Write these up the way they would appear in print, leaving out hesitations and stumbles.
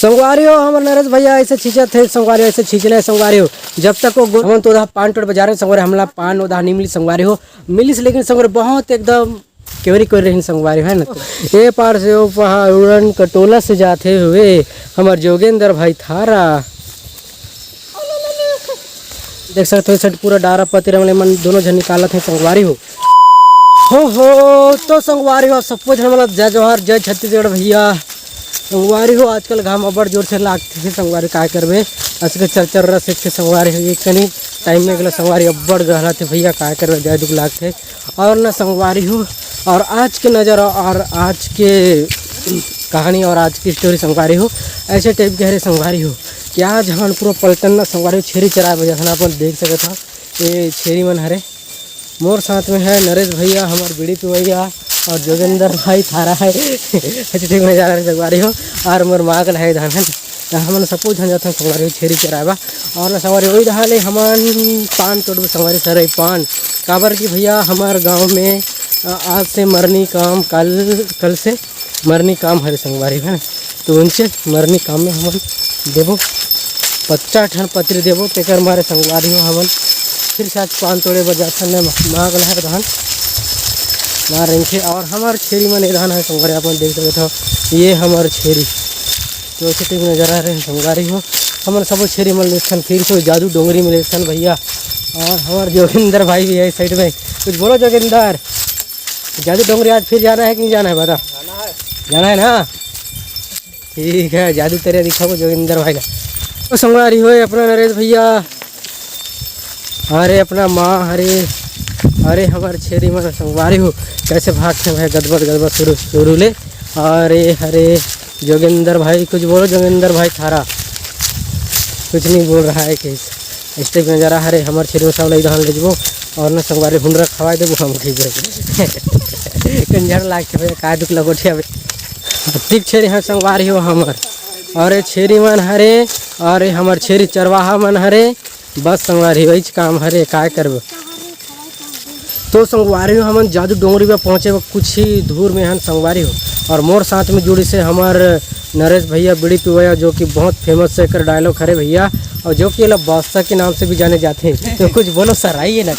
संगवारी हो हमारे नरेश भैया ऐसे खींचा थे संगवारी ऐसे खींचले संगवारी हो जब तक वो हम तो उधर पान टोट बजा रहे संगवारी हमला पान उधर नहीं मिली संगवारी हो मिली लेकिन संगवारी बहुत एकदम केवरी कर रही संगवारी है ना। ये पार से वो पहाड़ उड़न कटोला से जाते हुए हमारे जोगेंद्र भाई थारा देख सकते हो सट पूरा डारा पति रमन दोनों जन निकाला थे संगवारी हो तो संगवारी हो सबको मतलब जय जवाहर जय छत्तीसगढ़ भैया। संगवारी हो आजकल घाम अबर जोर से लागते थे संगवारी काय करबे आज के चर रस से संगवारी हो एक कनी टाइम में गला संगवारी अब्बड़ गहरा थे भैया काय करबे जय दुख लागते और ना संगवारी हो और आज के नज़र और आज के कहानी और आज की स्टोरी संगवारी हो ऐसे टाइप के हरे संगवारी हो कि आज हम पूरा पलटन ना संगवारी छेरी चराए बजा था अपन देख सके था ये छेरी मन हरे मोर साथ में है नरेश भैया हमारे बीड़ी पिवैया और जोगेंद्र भाई थारा है ऐसे ठीक नहीं जा रहा है संगवारी हो और मोर मागल है धान है हम सब धन जाते हैं संगवारी छेरी चराएबा और ना संगवारी वही रहा हमान पान तोड़ब संगवारी सर पान काबर की भैया हमारे गाँव में आज से मरनी काम कल से मरनी काम हरे संगवारी है ना तो उनसे मरनी काम में हम देवो 50 ठन पत्री देवो तेकर मारे संगवारी हो हम फिर से आज पान तोड़े बजा मांग है धान मार रही और हमारे छेरी में धान है संगवारी आप देख सकते हो ये हमारे छेरी तो ऐसे टीम नजर आ रहे हैं संगवारी हो हमारे सब छेरी मिल फिर से जादू डोंगरी मिले भैया और हमारे जोगिंदर भाई भी है इस साइड में कुछ बोलो जोगिंदर जादू डोंगरी आज फिर जाना है कि नहीं जाना है बता जाना है ना ठीक है जादू तेरे दिखाओ जोगिंदर भाई का तो संगवारी हो अपना नरेश भैया अरे अपना माँ अरे हमारे छेरी में संगवारी हो कैसे भागते भाई गदबद शुरू ले अरे जोगिंदर भाई कुछ बोलो जोगिंदर भाई थारा कुछ नहीं बोल रहा है कि इस टाइप में जरा हरे हमारे छेरी में सब ले धान ले जबो और ना संगवारी हुनरा खवाए देबो हम खींचे कंजर लाग के भैया का दुख लगोठे अब ठीक छेरी है संगवारी हो हमार अरे छेरी मन हरे अरे हमार छेरी चरवाहा मन हरे बस संगवारी वही काम हरे काय करब तो संगवारी हो हम जादू डोंगरी में पहुँचे कुछ ही दूर में हम संगवारी हो और मोर साथ में जुड़ी से हमारे नरेश भैया बीड़ी पिवैया जो कि बहुत फेमस है कर डायलॉग खड़े भैया और जो कि बादशाह के नाम से भी जाने जाते हैं तो कुछ बोलो सर आइए ना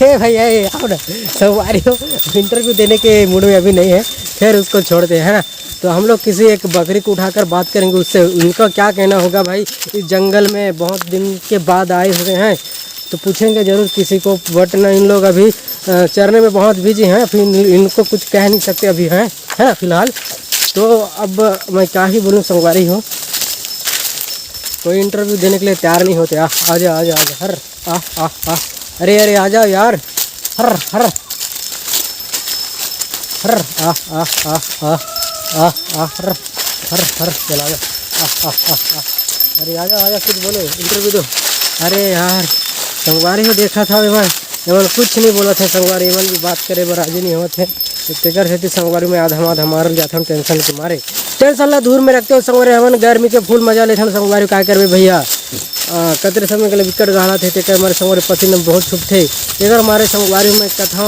हे भैया आओ ना संगवारी हो इंटरव्यू देने के मूड में अभी नहीं है फिर उसको छोड़ते हैं ना तो हम लोग किसी एक बकरी को उठाकर बात करेंगे उससे उनका क्या कहना होगा भाई इस जंगल में बहुत दिन के बाद आए हुए हैं तो पूछेंगे ज़रूर किसी को बट ना इन लोग अभी चरने में बहुत बिजी हैं फिर इनको कुछ कह नहीं सकते अभी हैं है ना फिलहाल तो अब मैं क्या ही बोलूँ संगवारी हो कोई इंटरव्यू देने के लिए तैयार नहीं होते आजा हर अरे आ जाओ यार हर चला अरे आजा कुछ बोलो इंटरव्यू दो अरे यार संगवारी हो देखा था एवं कुछ नहीं बोला था संगवारी एवं भी बात करे बर राजी नहीं होते तेकर से संगवारी में आधा मारल जाता हूँ टेंशन के मारे टेंशन ला दूर में रखते हो संगवारी हमन गर्मी के फूल मजा लेते हैं संगवारी क्या करबे भैया कतरे समय के लिए विकट गाढ़ा थे तेकर मारे संगवारी पसीने बहुत छुप थे तेकर मारे संगवारी में कथा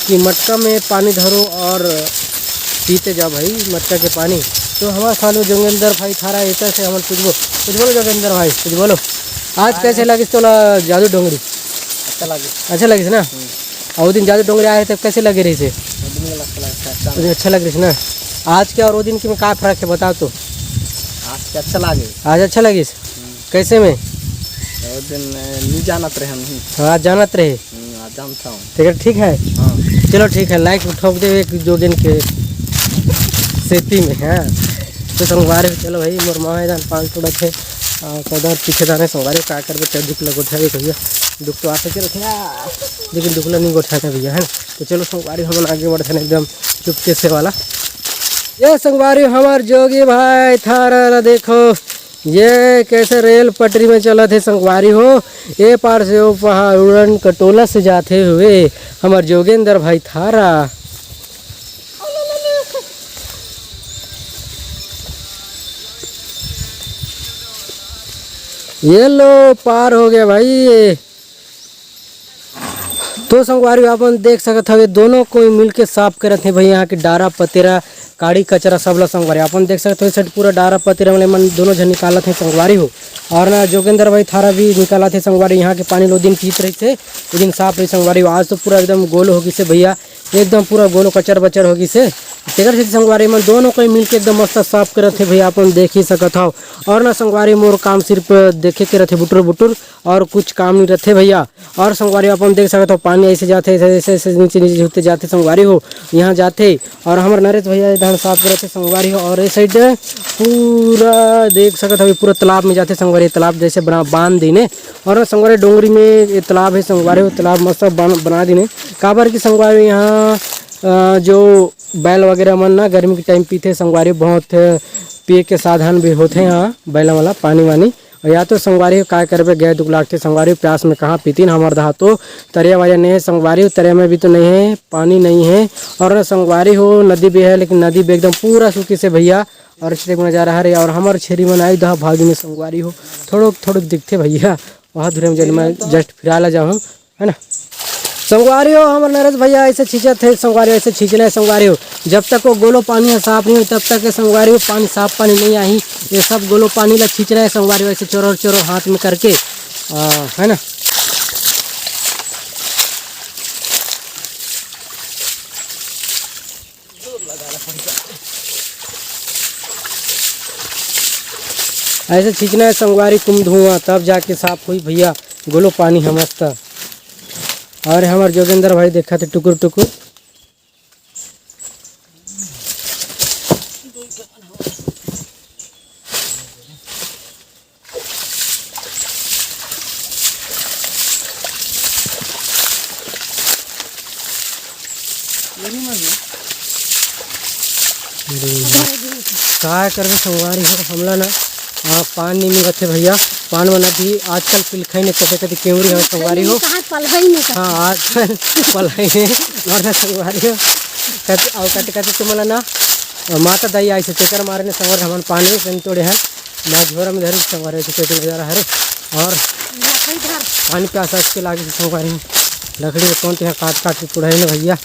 कि मटका में पानी धरो और पीते जाओ भाई मटका के पानी तो हमारे साथ में जोगेंद्र भाई थारा ऐसा से हम कुछ बोलो जोगेंद्र भाई कुछ बोलो आज कैसे लगी तो जादू डोंगरी अच्छा लगी ना और दिन जादू डोंगरी आए थे कैसे लगे रही से अच्छा लग रही है ना आज के और वो दिन की में क्या फर्क है बताओ तो आज अच्छा लगे आज अच्छा लगी कैसे में दिन नहीं जानत रहे हम आज जानत रहे जानता हूँ तो ठीक है चलो ठीक है लाइक ठोक दे एक जोगिन के सेती में है तो संगवारी चलो भाई मोर माँ दान 5 टोड़ा थे कदर पीछे दाने संगवारी क्या कर बेटे दुख लग उठा भैया दुख तो आते चलो थे लेकिन दुख नहीं उठाते भैया है ना तो चलो संगवारी हम आगे बढ़ते हैं एकदम चुपके से वाला ये संगवारी हमार जोगी भाई थारा देखो ये कैसे रेल पटरी में चला थे संगवारी हो ये पार से वो पहाड़ उड़न कटोला से जाते हुए हमार जोगेंद्र भाई थारा ये लो पार हो गया भाई तो संगवारी अपन देख सकत हवे दोनों कोई मिल के साफ करत हे भैया यहाँ के डारा पतेरा काड़ी कचरा सब ला संगवारी अपन देख सकते हो साइड पूरा डारा पतेरा वाले मन दोनों जन निकालत है संगवारी हो। और ना जोगेंद्र भाई थारा भी निकालत है संगवारी यहाँ के पानी लो दिन पीत रही थे वो दिन साफ रही संगवारी आज तो पूरा एकदम गोलो होगी से भैया एकदम पूरा गोलो कचर बचर होगी से तेकर से संगवारी में दोनों कोई मिलके एकदम मस्त साफ करत है भैया अपन देख ही सकत हो। और ना संगवारी मोर काम सिर्फ देखे के रहते बुटुर बुटुर और कुछ काम नहीं रहते भैया। और संगवारी अपन देख सकते हो पानी ऐसे जाते ऐसे नीचे नीचे होते जाते संगवारी हो यहाँ जाते और हमारे नरेश भैया इधर साफ करते संगवारी हो। और इस साइड पूरा देख सकते हो पूरा तालाब में जाते संगवारी तालाब जैसे बना बांध देने और संगवारी डोंगरी में ये तालाब है संगवारी हो तालाब मस्त बना देने काबर की संगवारी यहाँ जो बैल वगैरह मन ना गर्मी के टाइम पीते संगवारी बहुत पिए के साधन भी होते हैं यहाँ बैल वाला पानी वानी। और या तो संगवारी काय करबे गए दुख लागते संगवारी प्यास में कहाँ पीती न हमारे दहा तो तरिया वाया नहीं है संगवारी तरिया में भी तो नहीं है पानी नहीं है। और संगवारी हो नदी भी है लेकिन नदी भी एकदम पूरा सूखी से भैया और अच्छे नज़ारा है। और हमारे छेरी में आई दहा भागी में संगवारी हो थोड़ो दिखते भैया वहाँ दूर में जब मैं जस्ट फिरा ला जाऊँ है ना संगवारी हो। हमारे नरेश भैया ऐसे छींचे थे संगवारी ऐसे छींचना है संगवारी हो जब तक वो गोलो पानी है साफ नहीं हो तब तक संगवारी हो पानी साफ पानी नहीं आई ये सब गोलो पानी ला छींचना है संगवारी ऐसे चोरो चोरो हाथ में करके है ना। ऐसे छींचना है संगवारी कुम धुआं तब जाके साफ हुई भैया गोलो पानी है मस्त। और हमारे जोगेंद्र भाई देखा थे टुकुर टुकुर काय करबे संगवारी हो हमला ना पानी नहीं मिलते भैया पान बना भी आजकल पिलखई ने कभी कभी केवरी है संगवारी हो हाँ आजकल पलाई ने और ना संगवारी हो कटे कटे तुम्हारा ना माता दाई आई से तेकर मारे ने संगवारी हमारे पानी कहीं तोड़े हैं मैं झोरा में धरी संगवारी से पेट नजारा है और पानी प्यास के लागे से संगवारी लकड़ी कौन यहाँ काट के पुढ़ाई ना भैया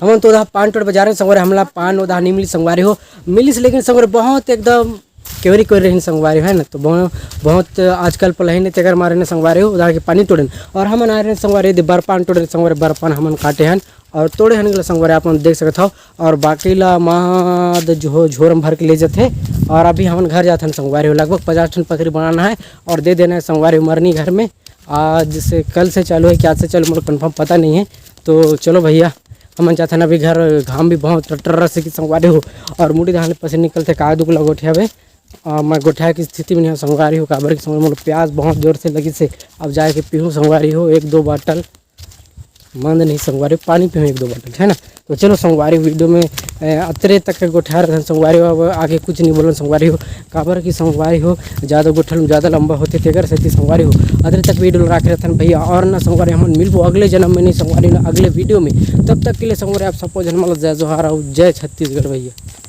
हम तो उधर पान टोट बाजार में संगवारी हमला पान उधर नहीं मिली संगवारी हो मिली लेकिन संगवारी बहुत एकदम केवरी कोई रही संगवारी है ना तो बहुत आजकल पलही ने तेगर मारे ने संगवारी हो उधर के पानी तोड़े और हम आ रहे संगवारी यदि बरपान तोड़े संगवारी बरपान हम काटे हैं और तोड़े हन संगवारी आप देख सकते हो। और बाकी ला माद झोरम भर के ले जाते और अभी हम घर जाते हैं संगवारी हो लगभग 50 टन पकड़ी बनाना है और दे देना है संगवारी मरनी घर में आज से कल से चालू है क्या से चालू मुझे कन्फर्म पता नहीं है। तो चलो भैया हम चाहते हैं अभी घर घाम भी बहुत टर्र से कि संगवारी हो और मुड़ी धान पसीने निकलते का दुख लग उठे मैं गोठा की स्थिति में नहीं संगवारी हो काबर की संगवारी मुझे प्यास बहुत जोर से लगी से अब जाके पीऊँ संगवारी हो 1-2 बाटल मंद नहीं संगवारी पानी पीऊँ 1-2 बाटल है ना। तो चलो संगवारी वीडियो में अतरे तक गोठा रहे संगवारी हो अब आगे कुछ नहीं बोलो संगवारी हो काबर की संगवारी हो ज़्यादा गोठल ज़्यादा लंबा होते तेगर से संगवारी हो अतरे तक वीडियो रख रहे थे भैया। और ना संगवारी हम मिलबो अगले जन्म में नहीं संगवारी ना अगले वीडियो में तब तक के लिए संगवारी आप सबको जन्म जय जोहार जय छत्तीसगढ़ भैया।